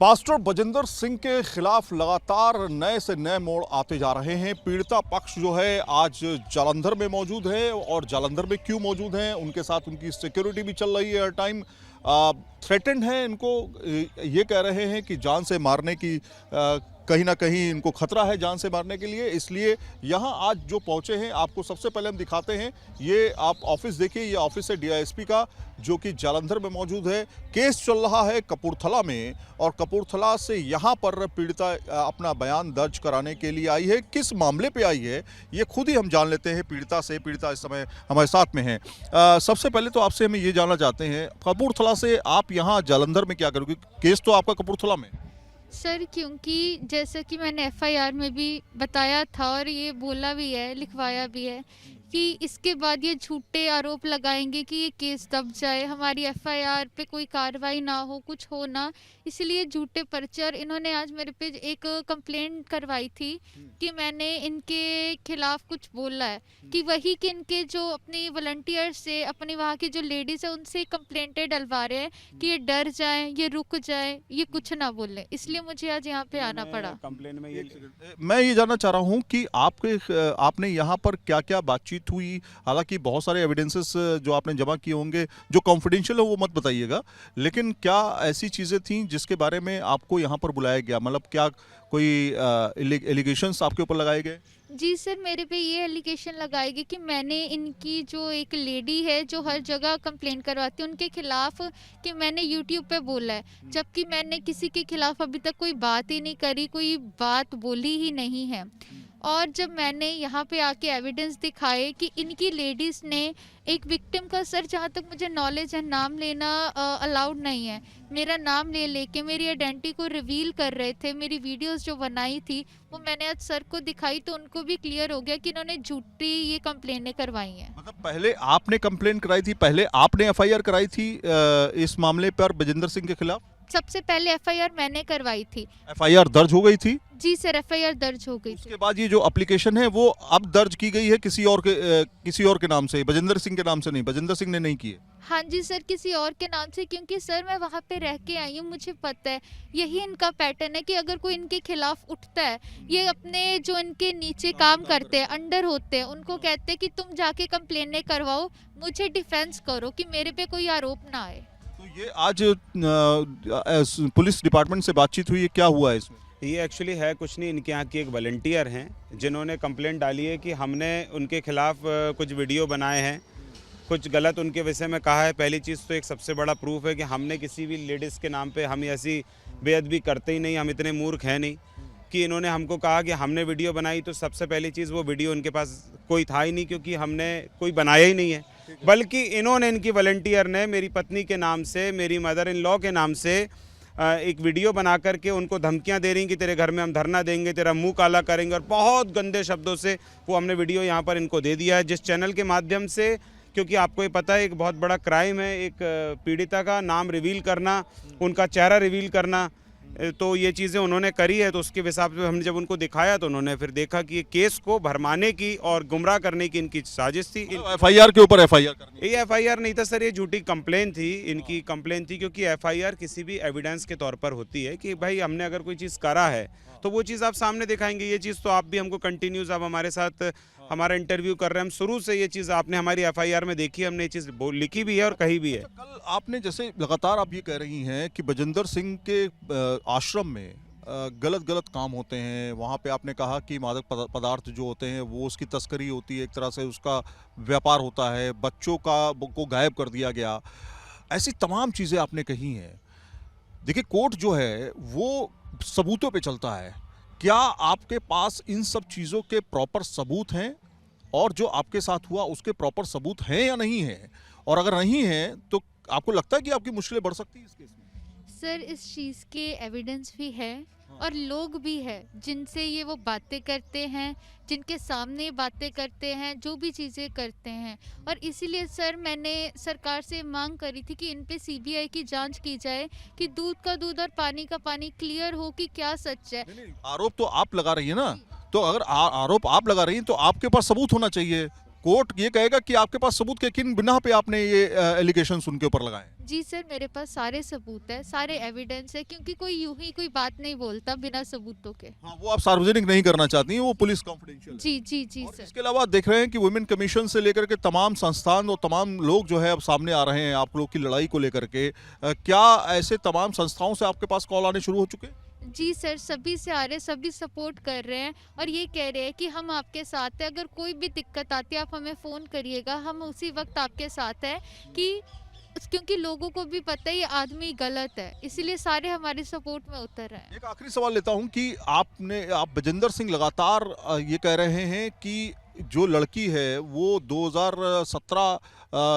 Pastor Bajinder Singh के खिलाफ लगातार नए से नए मोड़ आते जा रहे हैं। पीड़िता पक्ष जो है आज जालंधर में मौजूद है और जालंधर में क्यों मौजूद हैं, उनके साथ उनकी सिक्योरिटी भी चल रही है। हर टाइम थ्रेटेंड है, इनको ये कह रहे हैं कि जान से मारने की कहीं ना कहीं इनको खतरा है जान से मारने के लिए। इसलिए यहाँ आज जो पहुँचे हैं, आपको सबसे पहले हम दिखाते हैं। ये आप ऑफिस देखिए, ये ऑफिस है डीआईएसपी का जो कि जालंधर में मौजूद है। केस चल रहा है कपूरथला में और कपूरथला से यहाँ पर पीड़िता अपना बयान दर्ज कराने के लिए आई है। किस मामले पे आई है ये खुद ही हम जान लेते हैं पीड़िता से। पीड़िता इस समय हमारे साथ में है। सबसे पहले तो आपसे हम ये जानना चाहते हैं, कपूरथला से आप यहाँ जालंधर में क्या करोगे? केस तो आपका कपूरथला में सर, क्योंकि जैसा कि मैंने एफआईआर में भी बताया था और ये बोला भी है, लिखवाया भी है कि इसके बाद ये झूठे आरोप लगाएंगे कि ये केस दब जाए, हमारी एफआईआर पे कोई कार्रवाई ना हो, कुछ हो ना, इसलिए झूठे पर्चे। और इन्होंने आज मेरे पे एक कंप्लेंट करवाई थी कि मैंने इनके खिलाफ कुछ बोला है, कि वही कि इनके जो अपनी वॉलंटियर से, अपनी वहाँ की जो लेडीज़ है, उनसे कंप्लेंटें डलवा रहे हैं कि ये डर जाएं, ये रुक जाएं, ये कुछ ना बोलें। इसलिए मुझे आज यहाँ पे आना पड़ा। कंप्लेन में मैं ये जानना चाह रहा हूँ कि आपने यहाँ पर क्या क्या बातचीत हुई। हालांकि बहुत सारे एविडेंसेस जो आपने जमा किए होंगे, जो कॉन्फिडेंशियल है वो मत बताइएगा, लेकिन क्या ऐसी चीज़ें थीं जिसके बारे में आपको यहाँ पर बुलाया गया? मतलब क्या कोई एलिगेशंस आपके ऊपर लगाए गए? जी सर, मेरे पे ये एलिगेशन लगाएगी कि मैंने इनकी जो एक लेडी है जो हर जगह कंप्लेंट करवाती है, उनके खिलाफ कि मैंने यूट्यूब पे बोला है, जबकि मैंने किसी के खिलाफ अभी तक कोई बात ही नहीं करी, कोई बात बोली ही नहीं है। और जब मैंने यहाँ पे आके एविडेंस दिखाए कि इनकी लेडीज़ ने एक विक्टिम का, सर जहाँ तक मुझे नॉलेज है, नाम लेना अलाउड नहीं है। मेरा नाम ले लेके मेरी आइडेंटिटी को रिवील कर रहे थे। मेरी वीडियोस जो बनाई थी वो मैंने आज सर को दिखाई, तो उनको भी क्लियर हो गया कि इन्होंने झूठी ये कंप्लेनें करवाई हैं। मतलब पहले आपने कंप्लेन कराई थी, पहले आपने एफआईआर कराई थी इस मामले पर बजिंदर सिंह के खिलाफ? सबसे पहले एफआईआर मैंने करवाई थी। एफआईआर दर्ज हो गई थी? जी सर, एफआईआर दर्ज हो गई थी। उसके बाद ये जो एप्लीकेशन है वो अब दर्ज की गई है किसी और के नाम से, बजिंदर सिंह के नाम से नहीं? बजिंदर सिंह ने नहीं की है? हाँ जी सर, किसी और के नाम से, क्योंकि सर मैं वहाँ पे रह के आई हूँ, मुझे पता है यही इनका पैटर्न है कि अगर कोई इनके खिलाफ उठता है, ये अपने जो इनके नीचे काम करते हैं, अंडर होते हैं, उनको कहते हैं कि तुम जाके कंप्लेनें करवाओ, मुझे डिफेंस करो कि मेरे पे कोई आरोप ना आए। तो ये आज पुलिस डिपार्टमेंट से बातचीत हुई है, क्या हुआ है इसमें? ये एक्चुअली है कुछ नहीं, इनके यहाँ की एक वॉलंटियर हैं जिन्होंने कंप्लेंट डाली है कि हमने उनके खिलाफ कुछ वीडियो बनाए हैं, कुछ गलत उनके विषय में कहा है। पहली चीज़ तो एक सबसे बड़ा प्रूफ है कि हमने किसी भी लेडीज़ के नाम पे हम ऐसी बेअदबी करते ही नहीं, हम इतने मूर्ख हैं नहीं कि इन्होंने हमको कहा कि हमने वीडियो बनाई। तो सबसे पहली चीज़, वो वीडियो उनके पास कोई था ही नहीं, क्योंकि हमने कोई बनाया ही नहीं है, बल्कि इन्होंने, इनकी वॉलंटियर ने मेरी पत्नी के नाम से, मेरी मदर इन लॉ के नाम से एक वीडियो बना करके उनको धमकियां दे रही कि तेरे घर में हम धरना देंगे, तेरा मुंह काला करेंगे, और बहुत गंदे शब्दों से वो हमने वीडियो यहाँ पर इनको दे दिया है। जिस चैनल के माध्यम से, क्योंकि आपको ये पता है एक बहुत बड़ा क्राइम है एक पीड़िता का नाम रिवील करना, उनका चेहरा रिवील करना, तो ये चीज़ें उन्होंने करी है। तो उसके हिसाब से हमने जब उनको दिखाया तो उन्होंने फिर देखा कि ये केस को भरमाने की और गुमराह करने की इनकी साजिश थी। एफआईआर के ऊपर एफआईआर करनी? ये एफआईआर नहीं था सर, ये झूठी कंप्लेन थी, इनकी कंप्लेन थी। क्योंकि एफआईआर किसी भी एविडेंस के तौर पर होती है कि भाई हमने अगर कोई चीज़ करा है तो वो चीज़ आप सामने दिखाएंगे। ये चीज़ तो आप भी हमको कंटिन्यूस, आप हमारे साथ हमारा इंटरव्यू कर रहे हैं, हम शुरू से ये चीज़ आपने हमारी एफआईआर में देखी, हमने ये चीज़ लिखी भी है और कही भी है। कल आपने जैसे लगातार आप ये कह रही हैं कि बजिंदर सिंह के आश्रम में गलत गलत काम होते हैं, वहाँ पे आपने कहा कि मादक पदार्थ जो होते हैं वो उसकी तस्करी होती है, एक तरह से उसका व्यापार होता है, बच्चों को गायब कर दिया गया, ऐसी तमाम चीज़ें आपने कही हैं। देखिए, कोर्ट जो है वो सबूतों पे चलता है। क्या आपके पास इन सब चीज़ों के प्रॉपर सबूत हैं, और जो आपके साथ हुआ उसके प्रॉपर सबूत हैं या नहीं हैं? और अगर नहीं हैं तो आपको लगता है कि आपकी मुश्किलें बढ़ सकती हैं इस केस में? सर, इस चीज़ के एविडेंस भी है और लोग भी है जिनसे ये वो बातें करते हैं, जिनके सामने बातें करते हैं, जो भी चीज़ें करते हैं। और इसीलिए सर मैंने सरकार से मांग करी थी कि इन पे सीबीआई की जांच की जाए, कि दूध का दूध और पानी का पानी क्लियर हो कि क्या सच है। नहीं, आरोप तो आप लगा रही है ना, तो अगर आरोप आप लगा रही हैं तो आपके पास सबूत होना चाहिए। कोर्ट ये कहेगा कि आपके पास सबूत के किन बिना पे आपने ये एलिगेशंस उनके ऊपर लगाए हैं? जी सर, मेरे पास सारे सबूत है, सारे एविडेंस है, क्योंकि कोई यूं ही कोई बात नहीं बोलता बिना सबूतों के। हाँ, वो आप सार्वजनिक नहीं करना चाहती हैं, वो पुलिस कॉन्फिडेंशियल है। जी जी जी और सर। इसके अलावा देख रहे हैं कि वुमेन कमीशन से लेकर के तमाम संस्थान और तमाम लोग जो है अब सामने आ रहे हैं आप लोग की लड़ाई को लेकर के। क्या ऐसे तमाम संस्थाओं से आपके पास कॉल आने शुरू हो चुके हैं? जी सर, सभी से आ रहे हैं, सभी सपोर्ट कर रहे हैं और ये कह रहे हैं कि हम आपके साथ हैं, अगर कोई भी दिक्कत आती है आप हमें फ़ोन करिएगा, हम उसी वक्त आपके साथ हैं। कि क्योंकि लोगों को भी पता है ये आदमी गलत है, इसीलिए सारे हमारी सपोर्ट में उतर रहे हैं। एक आखिरी सवाल लेता हूं कि आप बजिंदर सिंह लगातार ये कह रहे हैं कि जो लड़की है वो 2017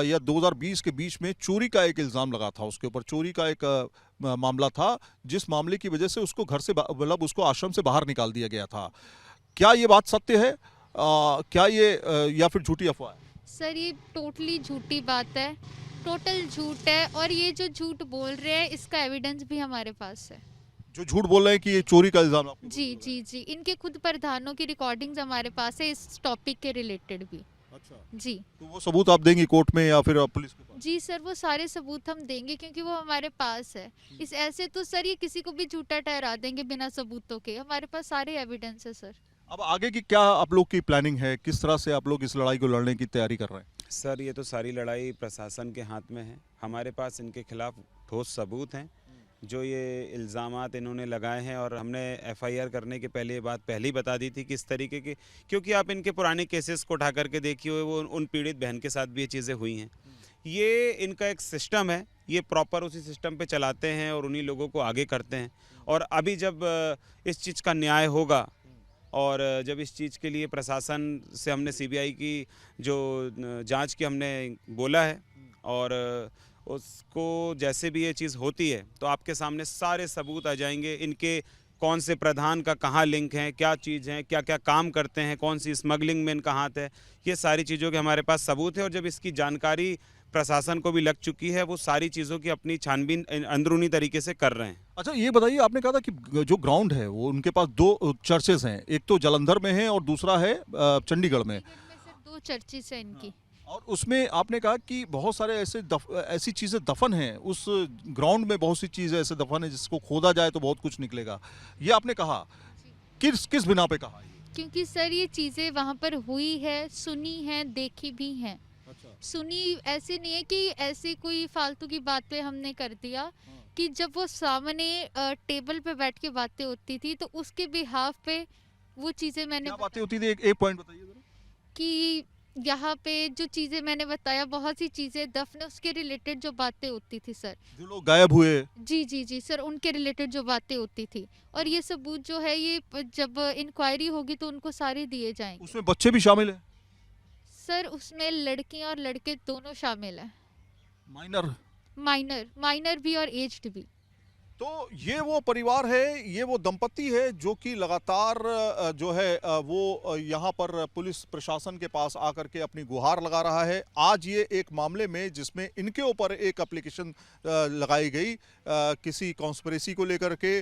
या 2020 के बीच में चोरी का एक इल्ज़ाम लगा था उसके ऊपर, चोरी का एक मामला था जिस मामले की वजह से उसको घर से मतलब उसको आश्रम से बाहर निकाल दिया गया था। क्या ये बात सत्य है? क्या ये या फिर झूठी अफवाह है? सर ये टोटली झूठी बात है, टोटल झूठ है और ये जो झूठ बोल रहे हैं इसका एविडेंस भी हमारे पास है। जो झूठ बोल रहे हैं कि ये चोरी का इल्ज़ाम आपके ऊपर जी लगा है। जी जी, इनके खुद प्रधानों की रिकॉर्डिंग्स हमारे पास है इस टॉपिक के रिलेटेड भी। अच्छा, जी तो वो सबूत आप देंगी कोर्ट में या फिर पुलिस के पास? जी सर, वो सारे सबूत हम देंगे क्योंकि वो हमारे पास है। इस ऐसे तो सर ये किसी को भी झूठा ठहरा देंगे बिना सबूतों के, हमारे पास सारे एविडेंस है सर। अब आगे की क्या आप लोग की प्लानिंग है? किस तरह से आप लोग इस लड़ाई को लड़ने की तैयारी कर रहे हैं? सर ये तो सारी लड़ाई प्रशासन के हाथ में है। हमारे पास इनके खिलाफ ठोस सबूत हैं जो ये इल्ज़ामात इन्होंने लगाए हैं, और हमने एफआईआर करने के पहले ये बात पहले ही बता दी थी कि इस तरीके के, क्योंकि आप इनके पुराने केसेस को उठा करके देखिए, वो उन पीड़ित बहन के साथ भी ये चीज़ें हुई हैं। ये इनका एक सिस्टम है, ये प्रॉपर उसी सिस्टम पे चलाते हैं और उन्हीं लोगों को आगे करते हैं। और अभी जब इस चीज़ का न्याय होगा और जब इस चीज़ के लिए प्रशासन से हमने सीबीआई की जो जांच की हमने बोला है, और उसको जैसे भी ये चीज़ होती है तो आपके सामने सारे सबूत आ जाएंगे। इनके कौन से प्रधान का कहाँ लिंक है, क्या चीज़ है, क्या क्या काम करते हैं, कौन सी स्मगलिंग में इनका हाथ है, ये सारी चीज़ों के हमारे पास सबूत है। और जब इसकी जानकारी प्रशासन को भी लग चुकी है, वो सारी चीज़ों की अपनी छानबीन अंदरूनी तरीके से कर रहे हैं। अच्छा, ये बताइए, आपने कहा था कि जो ग्राउंड है वो उनके पास दो चर्चेस हैं, एक तो जालंधर में है और दूसरा है चंडीगढ़ में। सर 2 चर्चेस हैं इनकी। और उसमें आपने कहा कि बहुत सारे ऐसी चीज़ें दफन हैं उस ग्राउंड में, बहुत सी चीज़ें ऐसे दफन है जिसको खोदा जाए तो बहुत कुछ निकलेगा, ये आपने कहा। किस किस बिना पे कहा? क्योंकि सर ये चीज़ें वहाँ पर हुई है, सुनी है, देखी भी हैं। अच्छा, सुनी ऐसे नहीं है कि ऐसे कोई फालतू की बात पे हमने कर दिया। कि जब वो सामने टेबल पे बैठ के बातें होती थी तो उसके बिहाफ पे वो चीज़ें मैंने क्या बातें होती थी? एक पॉइंट बताइए जरा। कि यहाँ पे जो चीज़ें मैंने बताया, बहुत सी चीज़ें दफन उसके रिलेटेड जो बातें होती थी सर। जो लोग गायब हुए। जी जी जी सर, उनके रिलेटेड जो बातें होती थी, और ये सबूत जो है ये जब इंक्वायरी होगी तो उनको सारे दिए जाएंगे। उसमें बच्चे भी शामिल हैं? सर उसमें लड़कियां और लड़के दोनों शामिल हैं, माइनर? माइनर भी और एज्ड भी। तो ये वो परिवार है, ये वो दंपति है जो कि लगातार जो है वो यहाँ पर पुलिस प्रशासन के पास आकर के अपनी गुहार लगा रहा है। आज ये एक मामले में जिसमें इनके ऊपर एक एप्लीकेशन लगाई गई किसी कॉन्स्पिरेसी को लेकर के,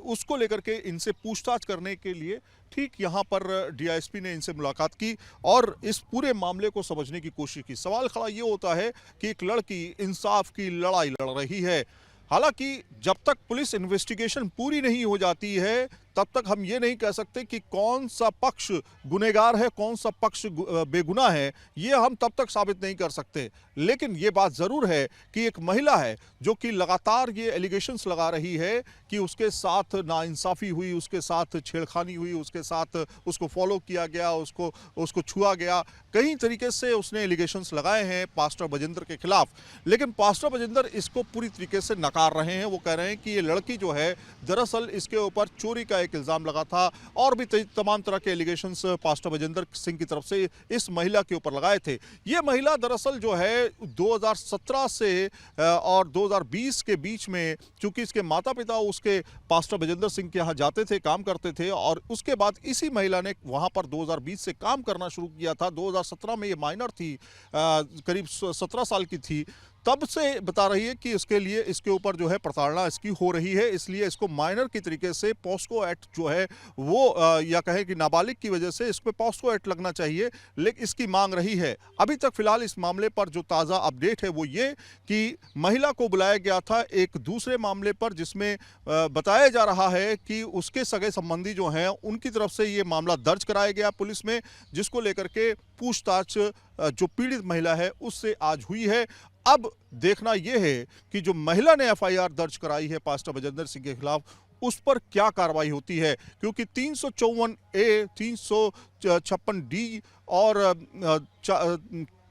उसको लेकर के इनसे पूछताछ करने के लिए ठीक यहाँ पर डीआईएसपी ने इनसे मुलाकात की और इस पूरे मामले को समझने की कोशिश की। सवाल खड़ा ये होता है कि एक लड़की इंसाफ की लड़ाई लड़ रही है। हालांकि जब तक पुलिस इन्वेस्टिगेशन पूरी नहीं हो जाती है तब तक हम ये नहीं कह सकते कि कौन सा पक्ष गुनहगार है, कौन सा पक्ष बेगुनाह है, ये हम तब तक साबित नहीं कर सकते। लेकिन ये बात ज़रूर है कि एक महिला है जो कि लगातार ये एलिगेशंस लगा रही है कि उसके साथ नाइंसाफ़ी हुई, उसके साथ छेड़खानी हुई, उसके साथ उसको फॉलो किया गया, उसको छुआ गया। कई तरीके से उसने एलिगेशंस लगाए हैं पास्टर बजिंदर के खिलाफ। लेकिन पास्टर बजिंदर इसको पूरी तरीके से नकार रहे हैं। वो कह रहे हैं कि ये लड़की जो है दरअसल इसके ऊपर चोरी का एक इल्ज़ाम लगा था और भी तमाम तरह के एलिगेशंस पास्टर बजिंदर सिंह की तरफ से इस महिला के ऊपर लगाए थे। ये महिला दरअसल जो है 2017 से और 2020 के बीच में, चूंकि इसके माता पिता उसके पास्टर बजिंदर सिंह के यहाँ जाते थे, काम करते थे, और उसके बाद इसी महिला ने वहाँ पर 2020 से काम करना शुरू किया था। 2017 में ये माइनर थी, करीब 17 साल की थी। तब से बता रही है कि इसके लिए इसके ऊपर जो है प्रताड़ना इसकी हो रही है, इसलिए इसको माइनर की तरीके से पॉस्को एक्ट जो है वो या कहें कि नाबालिग की वजह से इस पे पॉस्को एक्ट लगना चाहिए, लेकिन इसकी मांग रही है। अभी तक फिलहाल इस मामले पर जो ताज़ा अपडेट है वो ये कि महिला को बुलाया गया था एक दूसरे मामले पर, जिसमें बताया जा रहा है कि उसके सगे संबंधी जो हैं उनकी तरफ से ये मामला दर्ज कराया गया पुलिस में, जिसको लेकर के पूछताछ जो पीड़ित महिला है उससे आज हुई है। अब देखना यह है कि जो महिला ने एफआईआर दर्ज कराई है पास्टर बजेंद्र सिंह के खिलाफ, उस पर क्या कार्रवाई होती है, क्योंकि 354A, 356D और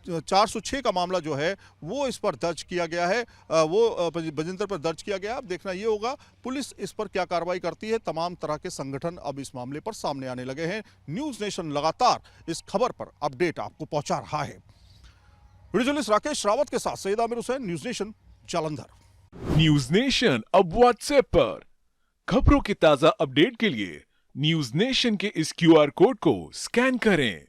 406 का मामला जो है वो इस पर दर्ज किया गया है, वो बजिंदर पर दर्ज किया गया। अब देखना ये होगा पुलिस इस पर क्या कार्रवाई करती है। तमाम तरह के संगठन अब इस मामले पर सामने आने लगे हैं। न्यूज़ नेशन लगातार इस खबर पर अपडेट आपको पहुंचा रहा है। वीडियो जर्नलिस्ट राकेश रावत के साथ Syed Aamir Hussain, news nation, Jalandhar. News nation अब व्हाट्सएप पर खबरों के ताजा अपडेट के लिए न्यूज नेशन के इस QR कोड को स्कैन करें।